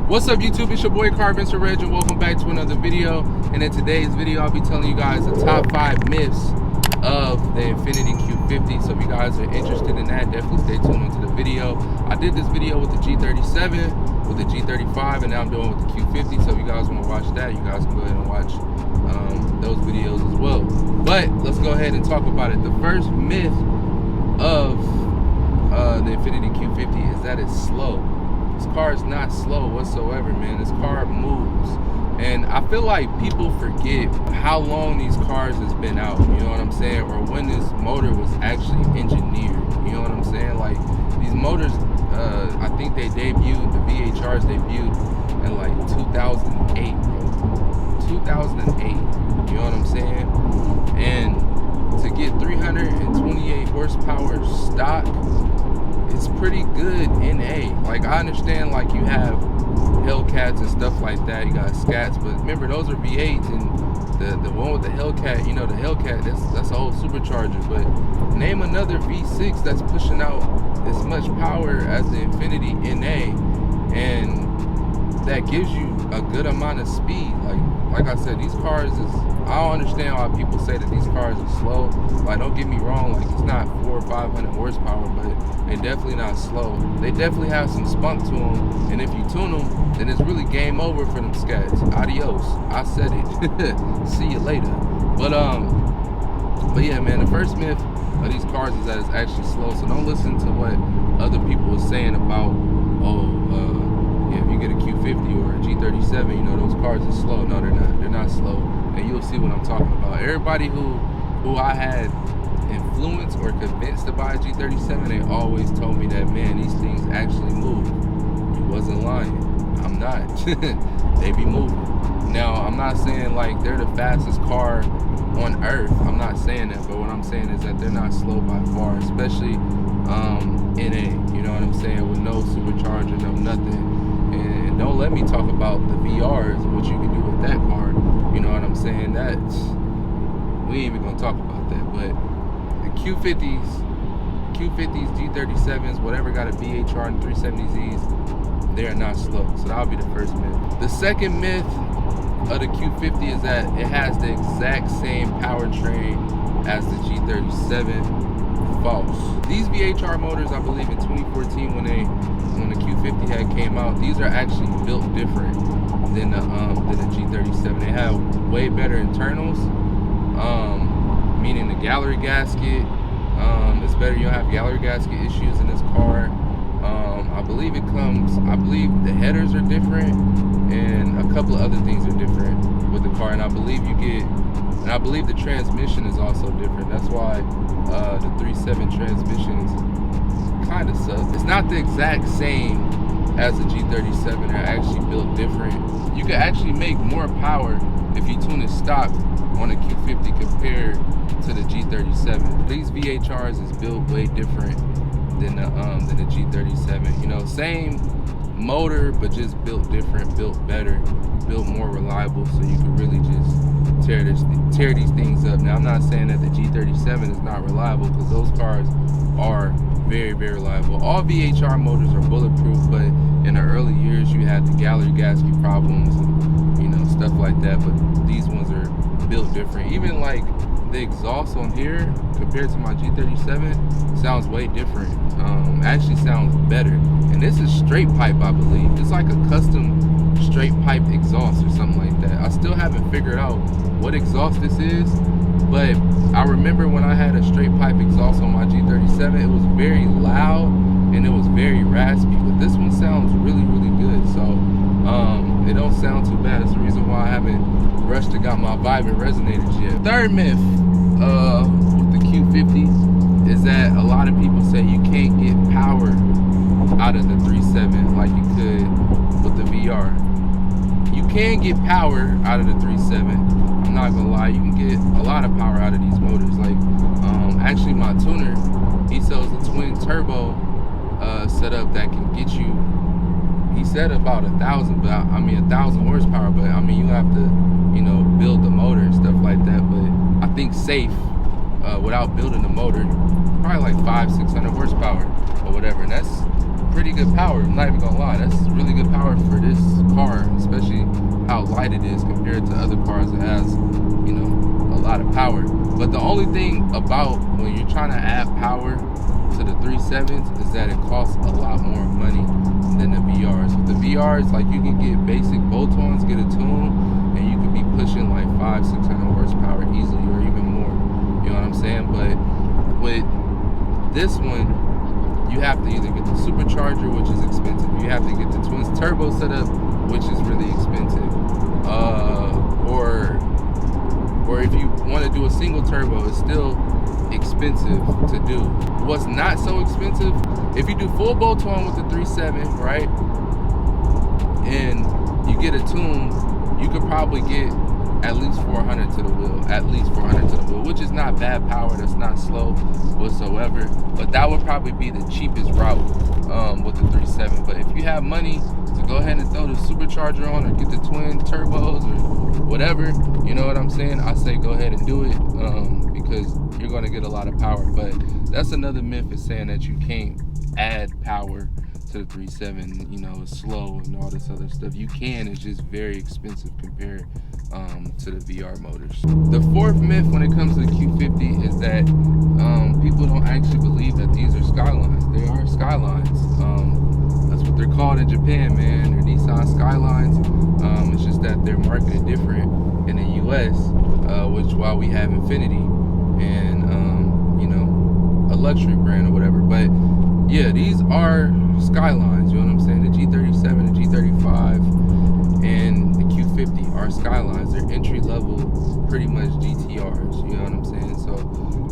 What's up YouTube, it's your boy Car Adventure Reg and welcome back to another video. And in today's video I'll be telling you guys the top 5 myths of the Infiniti Q50. So if you guys are interested in that, definitely stay tuned into the video. I did this video with the G37, with the G35, and now I'm doing with the Q50. So if you guys want to watch that, you guys can go ahead and watch those videos as well. But let's go ahead and talk about it. The first myth of the Infiniti Q50 is that it's slow. This car is not slow whatsoever, man. This car moves. And I feel like people forget how long these cars has been out, you know what I'm saying? Or when this motor was actually engineered, you know what I'm saying? Like, these motors, I think they debuted, the VHRs debuted in like 2008, bro. 2008, you know what I'm saying? And to get 328 horsepower stock, it's pretty good in A. Like, I understand, like, you have Hellcats and stuff like that, you got Scats, but remember, those are V8s, and the one with the Hellcat, you know, the Hellcat, that's a whole supercharger. But name another V6 that's pushing out as much power as the Infiniti NA, and that gives you a good amount of speed. Like I said, these cars is, I don't understand why people say that these cars are slow. Like, don't get me wrong, like, it's not 400 or 500 horsepower, but they're definitely not slow. They definitely have some spunk to them, and if you tune them, then it's really game over for them Scats. Adios. I said it. See you later. But yeah, man, the first myth of these cars is that it's actually slow. So don't listen to what other people are saying about, yeah, if you get a Q50 or a G37, you know, those cars are slow. No, they're not. They're not slow. And you'll see what I'm talking about. Everybody who I had influenced or convinced to buy a G37, they always told me that, man, these things actually move. You wasn't lying. I'm not. They be moving. Now, I'm not saying like they're the fastest car on earth. I'm not saying that, but what I'm saying is that they're not slow by far, especially in A, you know what I'm saying, with no supercharger, no nothing. And don't let me talk about the VRs, what you can do with that car. You know what I'm saying? That's, we ain't even gonna talk about that. But the Q50s, G37s, whatever got a VHR and 370Zs, they are not slow. So that'll be the first myth. The second myth of the Q50 is that it has the exact same powertrain as the G37. False. These VHR motors, I believe in 2014 when the Q50 had came out, these are actually built different than the G37. They have way better internals, meaning the gallery gasket, it's better. You don't have gallery gasket issues in this car. I believe the headers are different, and a couple of other things are different with the car, and I believe the transmission is also different. That's why the 3.7 transmissions kind of suck. It's not the exact same as the G37. They're actually built different. You can actually make more power if you tune it stock on a Q50 compared to the G37. These VHRs is built way different than the G37. You know, same motor, but just built different, built better, built more reliable, so you can really just tear these things up. Now, I'm not saying that the G37 is not reliable, because those cars are very, very reliable. All VHR motors are bulletproof, but in the early years you had the gallery gasket problems and, you know, stuff like that. But these ones are built different. Even like the exhaust on here compared to my G37 sounds way different. Actually sounds better. And this is straight pipe, I believe. It's like a custom straight pipe exhaust or something like that. I still haven't figured out what exhaust this is, but I remember when I had a straight pipe exhaust on my G37, it was very loud and it was very raspy, but this one sounds really, really good. So it don't sound too bad. That's the reason why I haven't rushed to got my Vibin resonators yet. Third myth with the Q50 is that a lot of people say you can't get power out of the 3.7 like you could with the VR. You can get power out of the 3.7. I'm not gonna lie, you can get a lot of power out of these motors. Like, actually my tuner, he sells a twin turbo setup that can get you, he said about 1,000, but I mean 1,000 horsepower, but I mean you have to, you know, build the motor and stuff like that. But I think safe, without building the motor, probably like 500-600 horsepower or whatever, and that's pretty good power. I'm not even gonna lie, that's really good power for this car, especially how light it is compared to other cars that has, you know, a lot of power. But the only thing about when you're trying to add power to the 3.7s is that it costs a lot more money than the VRs. With the VRs, like, you can get basic bolt-ons, get a tune, and you could be pushing like 500-600 horsepower easily, or even more. You know what I'm saying? But with this one, you have to either get the supercharger, which is expensive. You have to get the twins turbo setup, which is really expensive. Or if you want to do a single turbo, it's still expensive to do. What's not so expensive, if you do full bolt-on with the 3.7, right, and you get a tune, you could probably get at least 400 to the wheel, which is not bad power. That's not slow whatsoever, but that would probably be the cheapest route with the 3.7. But if you have money to go ahead and throw the supercharger on, or get the twin turbos, or whatever, you know what I'm saying, I say go ahead and do it, because you're going to get a lot of power. But that's another myth, is saying that you can't add power to the 3.7, you know, it's slow and all this other stuff. You can, it's just very expensive compared to the VR motors. The fourth myth when it comes to the Q50 is that people don't actually believe that these are Skylines. They are Skylines. That's what they're called in Japan, man. They're Nissan Skylines. It's just that they're marketed different in the US, which while we have Infiniti and you know, a luxury brand or whatever. But yeah, these are Skylines, you know what I'm saying? The G37, the G35, and the Q50 are Skylines. They're entry level, pretty much GTRs, you know what I'm saying? So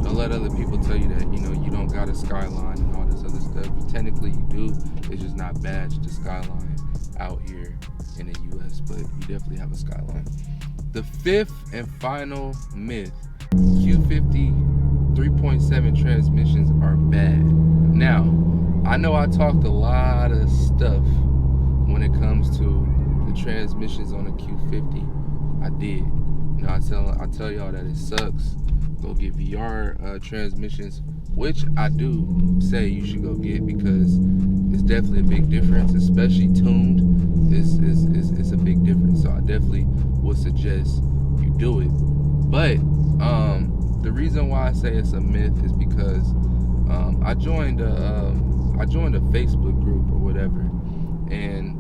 don't let other people tell you that, you know, you don't got a Skyline and all this other stuff. Technically you do, it's just not badged to Skyline out here in the US, but you definitely have a Skyline. The fifth and final myth, Q50 3.7 transmissions are bad. Now, I know I talked a lot of stuff when it comes to the transmissions on the Q50. I did. You know, I tell y'all that it sucks. Go get VR transmissions, which I do say you should go get, because it's definitely a big difference, especially tuned. It's a big difference. So I definitely would suggest you do it. But the reason why I say it's a myth is because I joined a Facebook group or whatever, and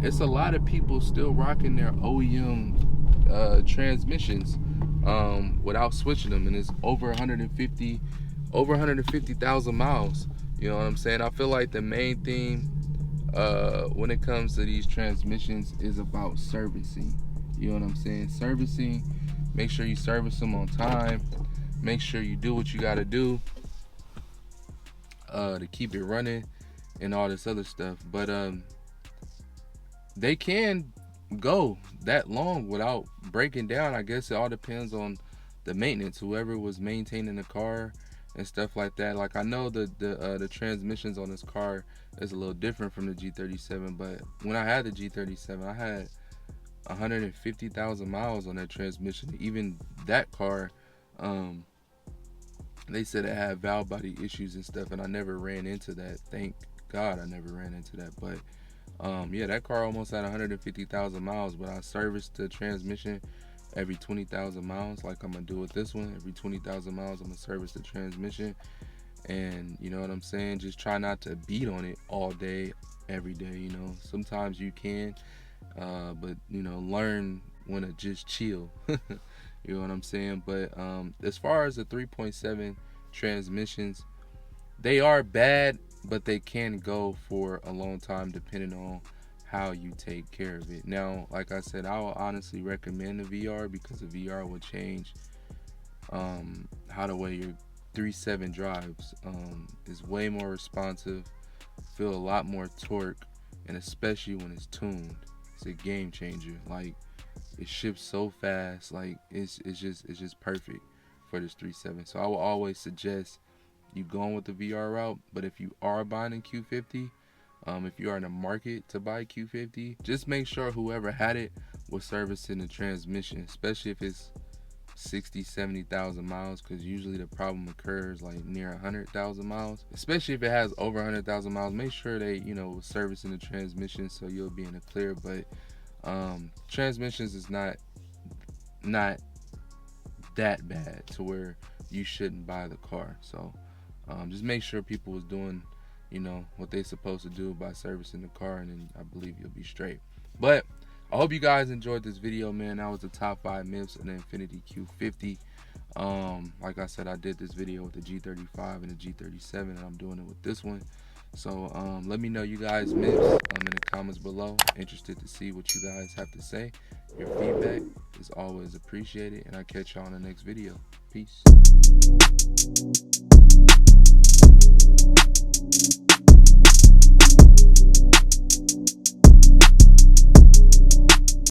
it's a lot of people still rocking their OEM transmissions without switching them, and it's over 150,000 miles. You know what I'm saying? I feel like the main theme when it comes to these transmissions is about servicing. You know what I'm saying? Servicing. Make sure you service them on time. Make sure you do what you got to do to keep it running and all this other stuff. But they can go that long without breaking down. I guess it all depends on the maintenance, whoever was maintaining the car and stuff like that. Like, I know the transmissions on this car is a little different from the G37, but when I had the G37, I had 150,000 miles on that transmission. Even that car, they said it had valve body issues and stuff, and I never ran into that. Thank God I never ran into that. But yeah, that car almost had 150,000 miles, but I serviced the transmission every 20,000 miles, like I'm gonna do with this one. Every 20,000 miles, I'm gonna service the transmission. And you know what I'm saying? Just try not to beat on it all day, every day. You know, sometimes you can, but you know, learn when to just chill. You know what I'm saying? But as far as the 3.7 transmissions, they are bad, but they can go for a long time depending on how you take care of it. Now, like I said, I will honestly recommend the VR, because the VR will change how the way your 3.7 drives. Is way more responsive, feel a lot more torque, and especially when it's tuned, it's a game changer. Like, it ships so fast. Like, it's just perfect for this 3.7. So I will always suggest you going with the VR route. But if you are buying a Q50, if you are in the market to buy a Q50, just make sure whoever had it was servicing the transmission, especially if it's 60,000-70,000 miles, because usually the problem occurs like near 100,000 miles, especially if it has over 100,000 miles. Make sure they, you know, servicing the transmission, so you'll be in the clear. But transmissions is not that bad to where you shouldn't buy the car. So just make sure people was doing, you know, what they supposed to do by servicing the car, and then I believe you'll be straight. But I hope you guys enjoyed this video, man. That was the top 5 myths in the Infiniti Q50. Like I said, I did this video with the G35 and the G37, and I'm doing it with this one. So let me know you guys myths in the comments below. Interested to see what you guys have to say. Your feedback is always appreciated, and I'll catch y'all in the next video. Peace.